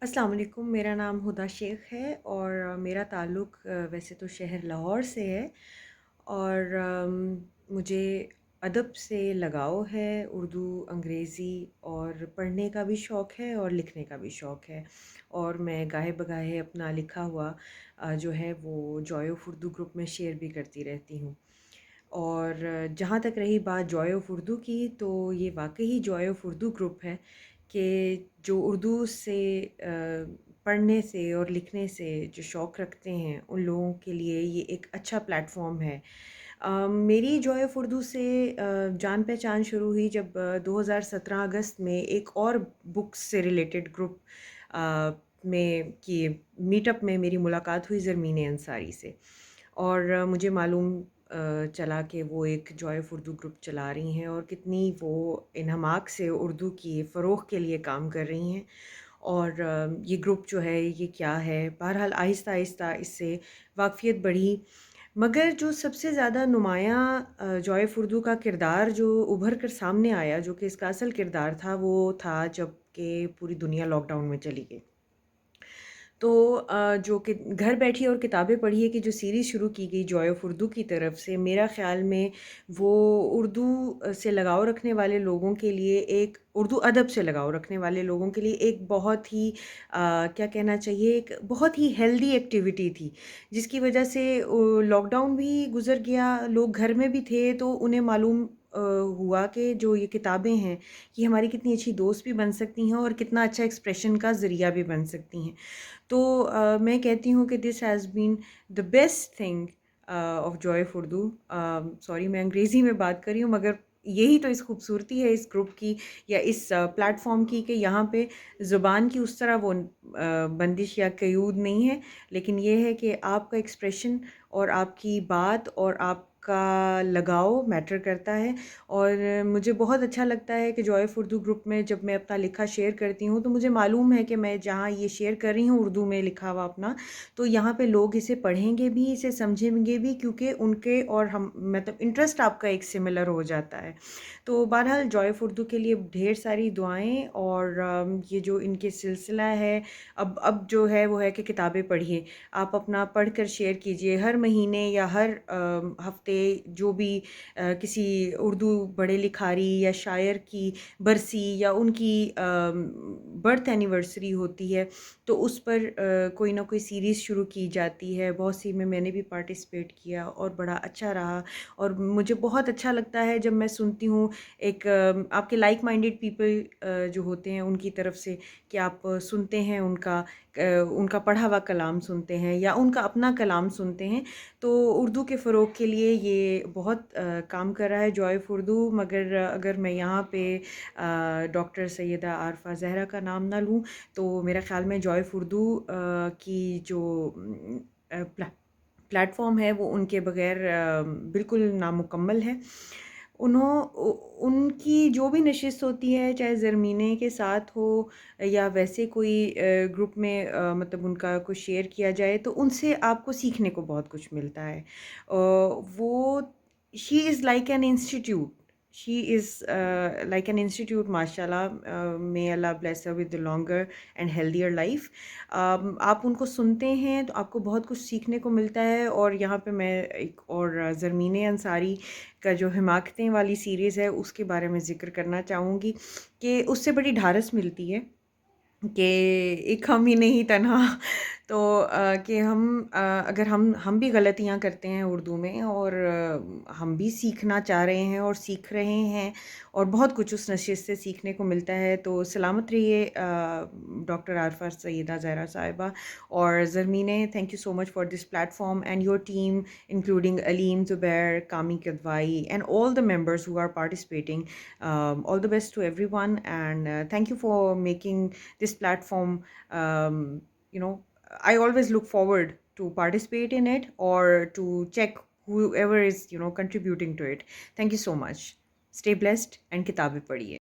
السلام علیکم، میرا نام ہدا شیخ ہے اور میرا تعلق ویسے تو شہر لاہور سے ہے اور مجھے ادب سے لگاؤ ہے، اردو، انگریزی اور پڑھنے کا بھی شوق ہے اور لکھنے کا بھی شوق ہے، اور میں گاہے بگاہے اپنا لکھا ہوا جو ہے وہ جوائے آف اردو گروپ میں شیئر بھی کرتی رہتی ہوں۔ اور جہاں تک رہی بات جوائے آف اردو کی، تو یہ واقعی جوائے آف اردو گروپ ہے کہ جو اردو سے پڑھنے سے اور لکھنے سے جو شوق رکھتے ہیں ان لوگوں کے لیے یہ ایک اچھا پلیٹ فارم ہے۔ میری جوائے آف اردو سے جان پہچان شروع ہوئی جب 2017 اگست میں ایک اور بکس سے ریلیٹڈ گروپ میں کی میٹ اپ میں میری ملاقات ہوئی زرمین انصاری سے، اور مجھے معلوم چلا کہ وہ ایک جوائے آف اردو گروپ چلا رہی ہیں اور کتنی وہ انہماک سے اردو کی فروغ کے لیے کام کر رہی ہیں۔ اور یہ گروپ جو ہے یہ کیا ہے، بہرحال آہستہ آہستہ اس سے واقفیت بڑھی، مگر جو سب سے زیادہ نمایاں جوائے آف اردو کا کردار جو ابھر کر سامنے آیا، جو کہ اس کا اصل کردار تھا، وہ تھا جب کہ پوری دنیا لاک ڈاؤن میں چلی گئی۔ تو جو کہ گھر بیٹھی اور کتابیں پڑھیے کی جو سیریز شروع کی گئی جوائے آف اردو کی طرف سے، میرا خیال میں وہ اردو سے لگاؤ رکھنے والے لوگوں کے لیے، ایک اردو ادب سے لگاؤ رکھنے والے لوگوں کے لیے ایک بہت ہی کیا کہنا چاہیے، ایک بہت ہی ہیلدی ایکٹیویٹی تھی، جس کی وجہ سے لاک ڈاؤن بھی گزر گیا، لوگ گھر میں بھی تھے، تو انہیں معلوم ہوا کہ جو یہ کتابیں ہیں یہ ہماری کتنی اچھی دوست بھی بن سکتی ہیں اور کتنا اچھا ایکسپریشن کا ذریعہ بھی بن سکتی ہیں۔ تو میں کہتی ہوں کہ this has been the best thing of joy of Urdu. Sorry میں انگریزی میں بات کر رہی ہوں، مگر یہی تو اس خوبصورتی ہے اس گروپ کی یا اس پلیٹ فارم کی، کہ یہاں پہ زبان کی اس طرح وہ بندش یا قیود نہیں ہے، لیکن یہ ہے کہ آپ کا ایکسپریشن اور آپ کی بات اور آپ کا لگاؤ میٹر کرتا ہے۔ اور مجھے بہت اچھا لگتا ہے کہ جوائے آف اردو گروپ میں جب میں اپنا لکھا شیئر کرتی ہوں تو مجھے معلوم ہے کہ میں جہاں یہ شیئر کر رہی ہوں اردو میں لکھا ہوا اپنا، تو یہاں پہ لوگ اسے پڑھیں گے بھی، اسے سمجھیں گے بھی، کیونکہ ان کے اور ہم مطلب انٹرسٹ آپ کا ایک سملر ہو جاتا ہے۔ تو بہرحال جوائے آف اردو کے لیے ڈھیر ساری دعائیں، اور یہ جو ان کے سلسلہ ہے، اب جو ہے وہ ہے کہ کتابیں پڑھیے، آپ اپنا پڑھ کر شیئر کیجئے ہر مہینے یا ہر ہفتے، جو بھی کسی اردو بڑے لکھاری یا شاعر کی برسی یا ان کی برتھ اینیورسری ہوتی ہے تو اس پر کوئی نہ کوئی سیریز شروع کی جاتی ہے، بہت سی میں نے بھی پارٹیسپیٹ کیا اور بڑا اچھا رہا۔ اور مجھے بہت اچھا لگتا ہے جب میں سنتی ہوں ایک آپ کے لائک مائنڈیڈ پیپل جو ہوتے ہیں ان کی طرف سے، کہ آپ سنتے ہیں ان کا پڑھا ہوا کلام سنتے ہیں یا ان کا اپنا کلام سنتے ہیں، تو اردو کے فروغ کے لیے یہ بہت کام کر رہا ہے جوائے آف اردو۔ مگر اگر میں یہاں پہ ڈاکٹر سیدہ عارفہ زہرا کا نام نہ لوں تو میرا خیال میں جوائے آف اردو کی جو پلیٹ فارم ہے وہ ان کے بغیر بالکل نامکمل ہے۔ ان کی جو بھی نشست ہوتی ہے، چاہے زرمینے کے ساتھ ہو یا ویسے کوئی گروپ میں مطلب ان کا کچھ شیئر کیا جائے، تو ان سے آپ کو سیکھنے کو بہت کچھ ملتا ہے۔ وہ she is like an institute, she is like an institute, ماشاء اللہ، may Allah bless her with a longer and healthier life۔ آپ ان کو سنتے ہیں تو آپ کو بہت کچھ سیکھنے کو ملتا ہے۔ اور یہاں پہ میں ایک اور زرمین انصاری کا جو حماقتیں والی سیریز ہے اس کے بارے میں ذکر کرنا چاہوں گی، کہ اس سے بڑی ڈھارس ملتی ہے کہ ایک ہم ہی نہیں تنہا، تو کہ اگر ہم بھی غلطیاں کرتے ہیں اردو میں، اور ہم بھی سیکھنا چاہ رہے ہیں اور سیکھ رہے ہیں اور بہت کچھ اس نشست سے سیکھنے کو ملتا ہے، تو سلامت رہیے ڈاکٹر عارفہ سیدہ زہرا صاحبہ اور Zarmeen. Thank you so much for this platform and your team including Aleem, Zubair, Kami Kidwai and all the members who are participating. All the best to everyone, and thank you for making this platform. um, you know I always look forward to participate in it or to check whoever is contributing to it. Thank you so much. Stay blessed and kitabein padhiye.